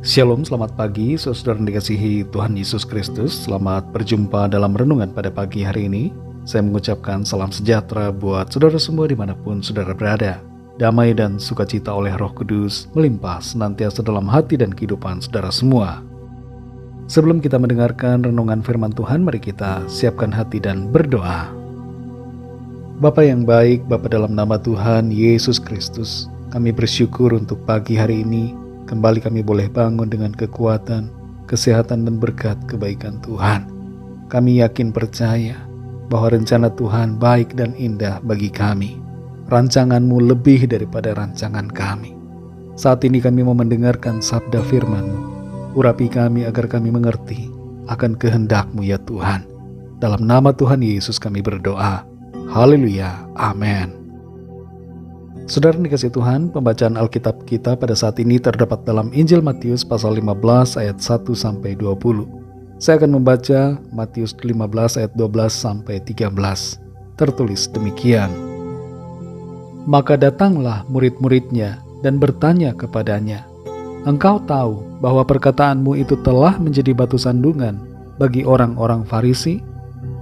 Shalom, selamat pagi, saudara yang dikasihi Tuhan Yesus Kristus. Selamat berjumpa dalam renungan pada pagi hari ini. Saya mengucapkan salam sejahtera buat saudara semua dimanapun saudara berada. Damai dan sukacita oleh Roh Kudus melimpah senantiasa dalam hati dan kehidupan saudara semua. Sebelum kita mendengarkan renungan firman Tuhan, mari kita siapkan hati dan berdoa. Bapa yang baik, Bapa dalam nama Tuhan Yesus Kristus, kami bersyukur untuk pagi hari ini. Kembali kami boleh bangun dengan kekuatan, kesehatan dan berkat kebaikan Tuhan. Kami yakin percaya bahwa rencana Tuhan baik dan indah bagi kami. Rancangan-Mu lebih daripada rancangan kami. Saat ini kami mau mendengarkan sabda firman-Mu. Urapi kami agar kami mengerti akan kehendak-Mu ya Tuhan. Dalam nama Tuhan Yesus kami berdoa. Haleluya. Amin. Saudara dikasih Tuhan, pembacaan Alkitab kita pada saat ini terdapat dalam Injil Matius pasal 15 ayat 1-20. Saya akan membaca Matius 15 ayat 12-13. Tertulis demikian. Maka datanglah murid-muridnya dan bertanya kepadanya, "Engkau tahu bahwa perkataanmu itu telah menjadi batu sandungan bagi orang-orang Farisi?"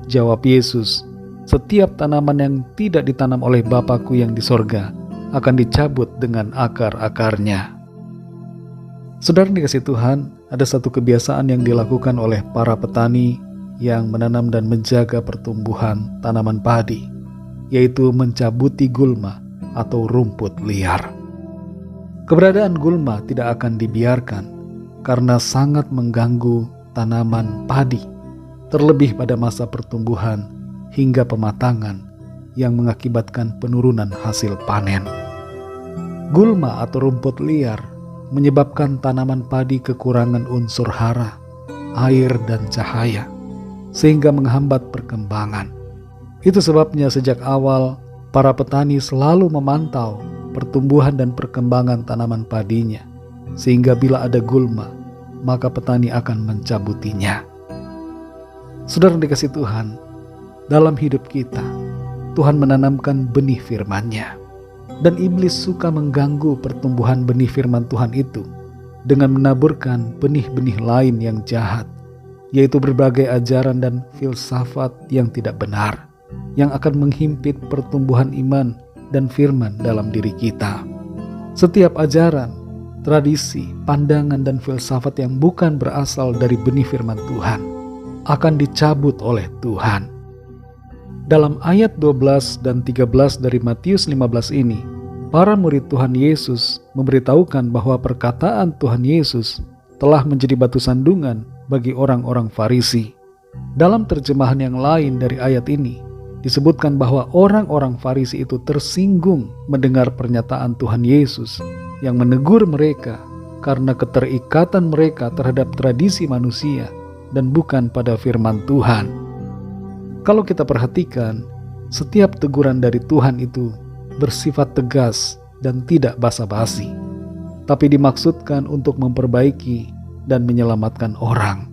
Jawab Yesus, "Setiap tanaman yang tidak ditanam oleh Bapa-Ku yang di sorga akan dicabut dengan akar-akarnya." Saudara dikasih Tuhan, ada satu kebiasaan yang dilakukan oleh para petani yang menanam dan menjaga pertumbuhan tanaman padi, yaitu mencabuti gulma atau rumput liar. Keberadaan gulma tidak akan dibiarkan karena sangat mengganggu tanaman padi, terlebih pada masa pertumbuhan hingga pematangan yang mengakibatkan penurunan hasil panen. Gulma atau rumput liar menyebabkan tanaman padi kekurangan unsur hara, air, dan cahaya, sehingga menghambat perkembangan. Itu sebabnya sejak awal para petani selalu memantau pertumbuhan dan perkembangan tanaman padinya, sehingga bila ada gulma, maka petani akan mencabutinya. Saudara dikasih Tuhan, dalam hidup kita, Tuhan menanamkan benih firman-Nya. Dan iblis suka mengganggu pertumbuhan benih firman Tuhan itu dengan menaburkan benih-benih lain yang jahat, yaitu berbagai ajaran dan filsafat yang tidak benar, yang akan menghimpit pertumbuhan iman dan firman dalam diri kita. Setiap ajaran, tradisi, pandangan, dan filsafat yang bukan berasal dari benih firman Tuhan akan dicabut oleh Tuhan. Dalam ayat 12 dan 13 dari Matius 15 ini, para murid Tuhan Yesus memberitahukan bahwa perkataan Tuhan Yesus telah menjadi batu sandungan bagi orang-orang Farisi. Dalam terjemahan yang lain dari ayat ini, disebutkan bahwa orang-orang Farisi itu tersinggung mendengar pernyataan Tuhan Yesus yang menegur mereka karena keterikatan mereka terhadap tradisi manusia dan bukan pada firman Tuhan. Kalau kita perhatikan, setiap teguran dari Tuhan itu bersifat tegas dan tidak basa-basi, tapi dimaksudkan untuk memperbaiki dan menyelamatkan orang.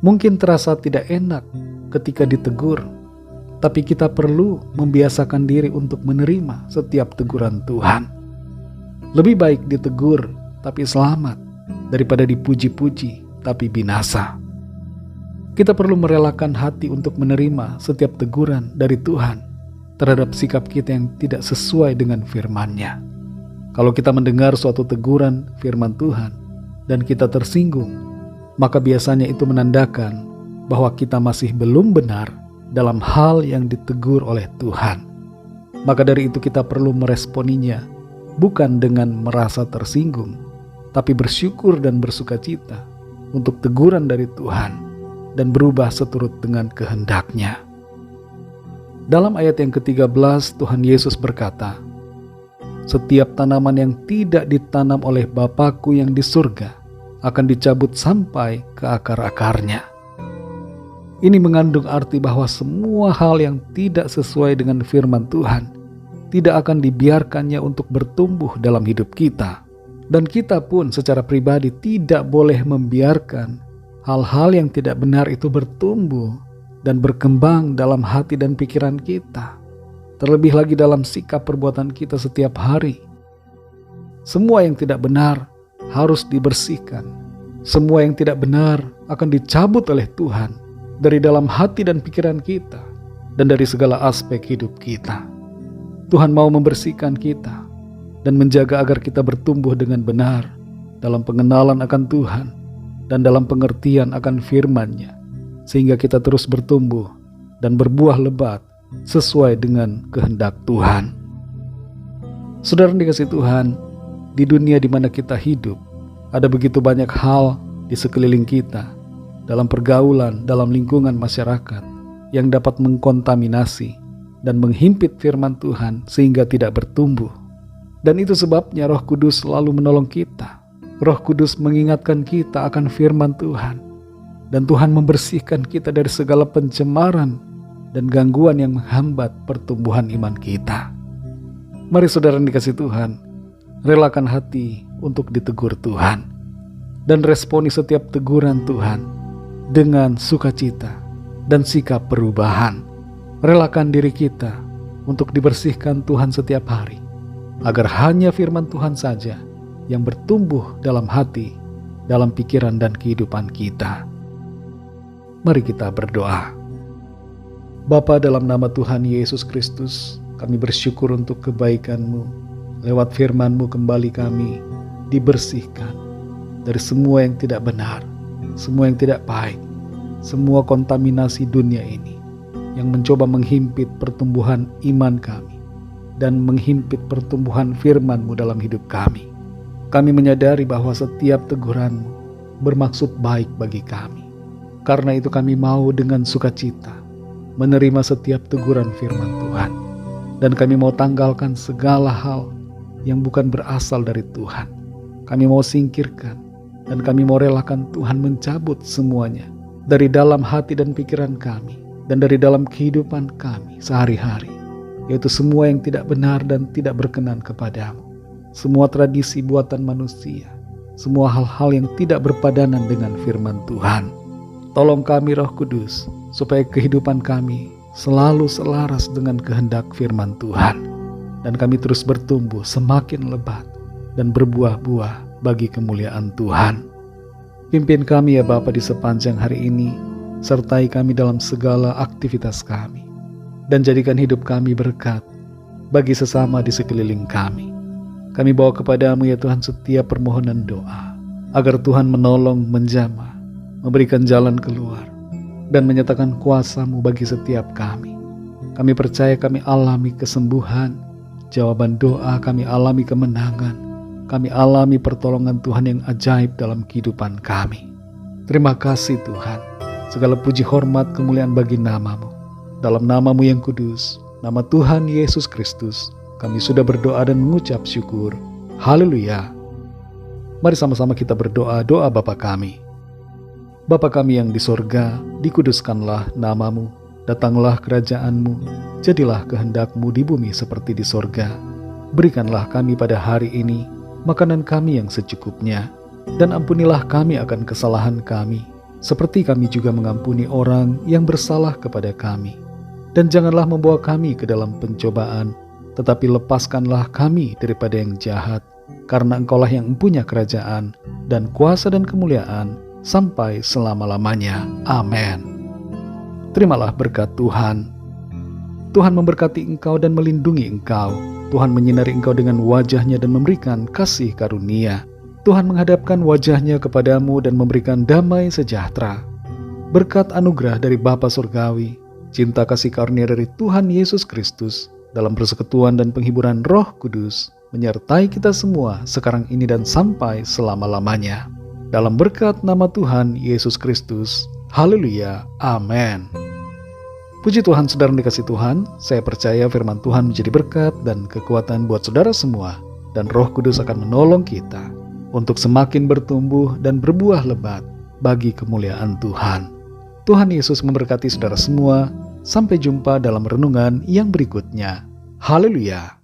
Mungkin terasa tidak enak ketika ditegur, tapi kita perlu membiasakan diri untuk menerima setiap teguran Tuhan. Lebih baik ditegur tapi selamat daripada dipuji-puji tapi binasa. Kita perlu merelakan hati untuk menerima setiap teguran dari Tuhan terhadap sikap kita yang tidak sesuai dengan firman-Nya. Kalau kita mendengar suatu teguran firman Tuhan dan kita tersinggung, maka biasanya itu menandakan bahwa kita masih belum benar dalam hal yang ditegur oleh Tuhan. Maka dari itu kita perlu meresponinya bukan dengan merasa tersinggung, tapi bersyukur dan bersukacita untuk teguran dari Tuhan dan berubah seturut dengan kehendak-Nya. Dalam ayat yang ke-13, Tuhan Yesus berkata, "Setiap tanaman yang tidak ditanam oleh Bapa-Ku yang di surga akan dicabut sampai ke akar-akarnya." Ini mengandung arti bahwa semua hal yang tidak sesuai dengan firman Tuhan tidak akan dibiarkannya untuk bertumbuh dalam hidup kita. Dan kita pun secara pribadi tidak boleh membiarkan hal-hal yang tidak benar itu bertumbuh dan berkembang dalam hati dan pikiran kita, terlebih lagi dalam sikap perbuatan kita setiap hari. Semua yang tidak benar harus dibersihkan Semua yang tidak benar akan dicabut oleh Tuhan dari dalam hati dan pikiran kita dan dari segala aspek hidup kita. Tuhan mau membersihkan kita dan menjaga agar kita bertumbuh dengan benar dalam pengenalan akan Tuhan dan dalam pengertian akan firman-Nya, sehingga kita terus bertumbuh dan berbuah lebat sesuai dengan kehendak Tuhan. Saudara dikasihi Tuhan, di dunia di mana kita hidup, ada begitu banyak hal di sekeliling kita, dalam pergaulan, dalam lingkungan masyarakat, yang dapat mengkontaminasi dan menghimpit firman Tuhan sehingga tidak bertumbuh. Dan itu sebabnya Roh Kudus selalu menolong kita. Roh Kudus mengingatkan kita akan firman Tuhan. Dan Tuhan membersihkan kita dari segala pencemaran dan gangguan yang menghambat pertumbuhan iman kita. Mari saudara dikasihi Tuhan, relakan hati untuk ditegur Tuhan dan responi setiap teguran Tuhan dengan sukacita dan sikap perubahan. Relakan diri kita untuk dibersihkan Tuhan setiap hari, agar hanya firman Tuhan saja yang bertumbuh dalam hati, dalam pikiran dan kehidupan kita. Mari kita berdoa. Bapa, dalam nama Tuhan Yesus Kristus, kami bersyukur untuk kebaikan-Mu. Lewat firman-Mu kembali kami dibersihkan dari semua yang tidak benar, semua yang tidak baik, semua kontaminasi dunia ini yang mencoba menghimpit pertumbuhan iman kami dan menghimpit pertumbuhan firman-Mu dalam hidup kami. Kami menyadari bahwa setiap teguran-Mu bermaksud baik bagi kami. Karena itu kami mau dengan sukacita menerima setiap teguran firman Tuhan. Dan kami mau tanggalkan segala hal yang bukan berasal dari Tuhan. Kami mau singkirkan dan kami mau relakan Tuhan mencabut semuanya dari dalam hati dan pikiran kami dan dari dalam kehidupan kami sehari-hari, yaitu semua yang tidak benar dan tidak berkenan kepadamu, semua tradisi buatan manusia, semua hal-hal yang tidak berpadanan dengan firman Tuhan. Tolong kami Roh Kudus, supaya kehidupan kami selalu selaras dengan kehendak firman Tuhan, dan kami terus bertumbuh semakin lebat dan berbuah-buah bagi kemuliaan Tuhan. Pimpin kami ya Bapa di sepanjang hari ini, sertai kami dalam segala aktivitas kami, dan jadikan hidup kami berkat bagi sesama di sekeliling kami. Kami bawa kepadamu ya Tuhan setiap permohonan doa, agar Tuhan menolong, menjamah, memberikan jalan keluar, dan menyatakan kuasa-Mu bagi setiap kami. Kami percaya kami alami kesembuhan, jawaban doa, kami alami kemenangan, kami alami pertolongan Tuhan yang ajaib dalam kehidupan kami. Terima kasih Tuhan, segala puji hormat kemuliaan bagi nama-Mu. Dalam nama-Mu yang kudus, nama Tuhan Yesus Kristus, kami sudah berdoa dan mengucap syukur. Haleluya. Mari sama-sama kita berdoa doa Bapa kami. Bapa kami yang di sorga, dikuduskanlah nama-Mu, datanglah kerajaan-Mu, jadilah kehendak-Mu di bumi seperti di sorga. Berikanlah kami pada hari ini makanan kami yang secukupnya, dan ampunilah kami akan kesalahan kami, seperti kami juga mengampuni orang yang bersalah kepada kami. Dan janganlah membawa kami ke dalam pencobaan, tetapi lepaskanlah kami daripada yang jahat, karena Engkaulah yang mempunyai kerajaan, dan kuasa dan kemuliaan, sampai selama-lamanya. Amin. Terimalah berkat Tuhan. Tuhan memberkati engkau dan melindungi engkau. Tuhan menyinari engkau dengan wajah-Nya dan memberikan kasih karunia. Tuhan menghadapkan wajah-Nya kepadamu dan memberikan damai sejahtera. Berkat anugerah dari Bapa Surgawi, cinta kasih karunia dari Tuhan Yesus Kristus, dalam persekutuan dan penghiburan Roh Kudus, menyertai kita semua sekarang ini dan sampai selama-lamanya. Dalam berkat nama Tuhan Yesus Kristus. Haleluya. Amin. Puji Tuhan, saudara dikasih Tuhan. Saya percaya firman Tuhan menjadi berkat dan kekuatan buat saudara semua. Dan Roh Kudus akan menolong kita untuk semakin bertumbuh dan berbuah lebat bagi kemuliaan Tuhan. Tuhan Yesus memberkati saudara semua. Sampai jumpa dalam renungan yang berikutnya. Haleluya.